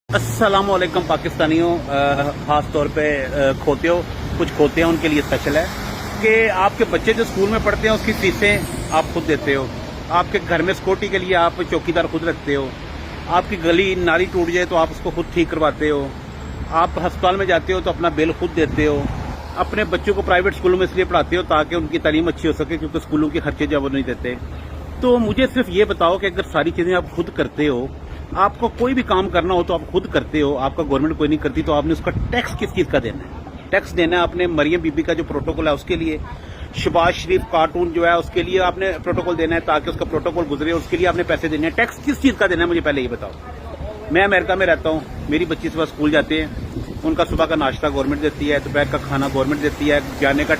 अस्सलाम वालेकुम पाकिस्तानियों, ख़ास तौर पे खोते हो, कुछ खोते हैं उनके लिए स्पेशल है कि आपके बच्चे जो स्कूल में पढ़ते हैं उसकी फीसें आप खुद देते हो। आपके घर में सिक्योरिटी के लिए आप चौकीदार खुद रखते हो। आपकी गली नाली टूट जाए तो आप उसको खुद ठीक करवाते हो। आप अस्पताल में जाते हो तो अपना बिल खुद देते हो। अपने बच्चों को प्राइवेट स्कूलों में इसलिए पढ़ाते हो ताकि उनकी तालीम अच्छी हो सके, क्योंकि स्कूलों के खर्चे जब वो नहीं देते। तो मुझे सिर्फ ये बताओ कि अगर सारी चीज़ें आप खुद करते हो, आपको कोई भी काम करना हो तो आप खुद करते हो, आपका गवर्नमेंट कोई नहीं करती, तो आपने उसका टैक्स किस चीज़ का देना है? टैक्स देना है आपने मरियम बीबी का जो प्रोटोकॉल है उसके लिए, शहबाज शरीफ कार्टून जो है उसके लिए आपने प्रोटोकॉल देना है ताकि उसका प्रोटोकॉल गुजरे, उसके लिए आपने पैसे देने हैं। टैक्स किस चीज़ का देना है मुझे पहले ये बताओ। मैं अमेरिका में रहता हूँ, मेरी बच्ची सुबह स्कूल जाते हैं, उनका सुबह का नाश्ता गवर्नमेंट देती है, दोपहर का खाना गवर्नमेंट देती है, जाने का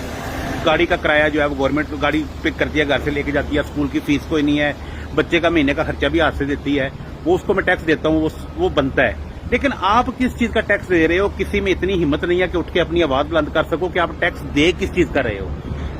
गाड़ी का किराया जो है वो गवर्नमेंट गाड़ी पिक करती है, घर से लेके जाती है, स्कूल की फीस कोई नहीं है, बच्चे का महीने का खर्चा भी हाथ से देती है, वो उसको मैं टैक्स देता हूँ, वो बनता है। लेकिन आप किस चीज का टैक्स दे रहे हो? किसी में इतनी हिम्मत नहीं है कि उठ के अपनी आवाज बुलंद कर सको कि आप टैक्स दे किस चीज का रहे हो,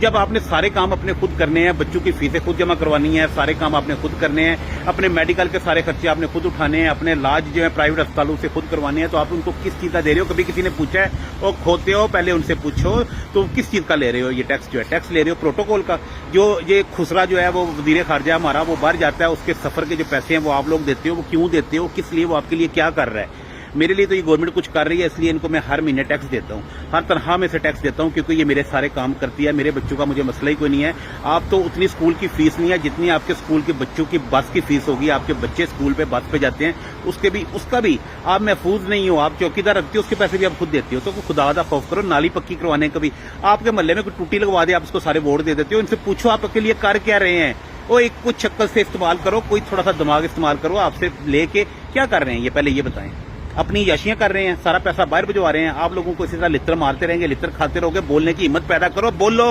जब आपने सारे काम अपने खुद करने हैं, बच्चों की फीसें खुद जमा करवानी है, सारे काम आपने खुद करने हैं, अपने मेडिकल के सारे खर्चे आपने खुद उठाने हैं, अपने इलाज जो है प्राइवेट अस्पतालों से खुद करवाने हैं, तो आप उनको किस चीज का दे रहे हो? कभी किसी ने पूछा है? और खोते हो पहले उनसे पूछो तो किस चीज का ले रहे हो ये टैक्स? जो है टैक्स ले रहे हो प्रोटोकॉल का। जो ये खुसरा जो है वो वजीर खारजा हमारा वो बाहर जाता है, उसके सफर के जो पैसे हैं वो आप लोग देते हो। वो क्यों देते हो? किस लिए? वो आपके लिए क्या कर रहा है? मेरे लिए तो ये गवर्नमेंट कुछ कर रही है, इसलिए इनको मैं हर महीने टैक्स देता हूँ, हर तनख्वाह में से टैक्स देता हूँ, क्योंकि ये मेरे सारे काम करती है। मेरे बच्चों का मुझे मसला ही कोई नहीं है। आप तो उतनी स्कूल की फीस नहीं है जितनी आपके स्कूल के बच्चों की बस की फीस होगी। आपके बच्चे स्कूल पे बस पे जाते हैं, उसका भी आप महफूज नहीं हो, आप चौकीदार रखते हो, उसके पैसे भी आप खुद देते हो। तो खुदा दा खौफ करो। नाली पक्की करवाने का भी आपके मोहल्ले में कोई टूटी लगवा दे, आप उसको सारे वोट दे देते हो। इनसे पूछो आप आपके लिए कर क्या रहे हैं? वो एक कुछ शक्ल से इस्तेमाल करो, कोई थोड़ा सा दिमाग इस्तेमाल करो। आपसे लेके क्या कर रहे हैं ये पहले ये बताएं। अपनी याशियां कर रहे हैं, सारा पैसा बाहर भिजवा रहे हैं। आप लोगों को इसी तरह लित्र मारते रहेंगे, लित्र खाते रहोगे। बोलने की हिम्मत पैदा करो, बोलो।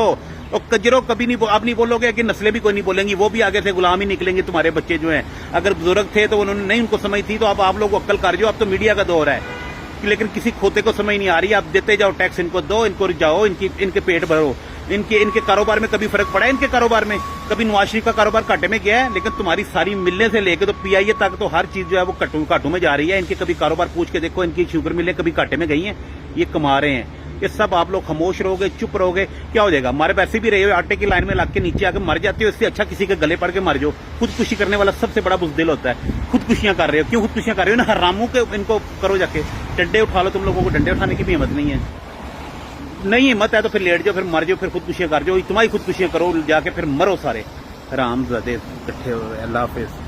और कजरो कभी नहीं, आप नहीं बोलोगे कि नस्लें भी कोई नहीं बोलेंगी, वो भी आगे से गुलाम ही निकलेंगे तुम्हारे बच्चे जो हैं। अगर बुजुर्ग थे तो उन्होंने नहीं उनको समझ थी, तो आप लोग अक्ल कर जो। अब तो मीडिया का दौर है, लेकिन किसी खोते को समझ नहीं आ रही। आप देते जाओ टैक्स, इनको दो, इनको जाओ, इनके पेट भरो। इनके कारोबार में कभी फर्क पड़ा है? इनके कारोबार में कभी नवाज शरीफ का कारोबार घाटे में गया है? लेकिन तुम्हारी सारी मिलने से लेकर तो पीआईए तक तो हर चीज जो है वो घाटों में जा रही है। इनके कभी कारोबार पूछ के देखो, इनकी शुगर मिलें कभी घाटे में गई हैं? ये कमा रहे हैं। ये सब आप लोग खामोश रहोगे, चुप रहोगे, क्या हो जाएगा? हमारे पैसे भी रहे हो, आटे की लाइन में लग के नीचे आकर मर जाते हो। इससे अच्छा किसी के गले पड़ के मर जाओ। खुदकुशी करने वाला सबसे बड़ा बुज़दिल होता है। खुदकुशियां कर रहे हो, क्यों खुदकुशियां कर रहे हो? ना हरामों के इनको करो जाके, डंडे उठा लो। तुम लोगों को डंडे उठाने की भी हिम्मत नहीं है। नहीं हिम्मत है तो फिर लेट जाओ, फिर मर जाओ, फिर खुदकुशियां कर जाओ। तुम्हारी खुदकुशियां करो जाके, फिर मरो सारे हरामजादे इकट्ठे हुए। अल्लाह हाफिज।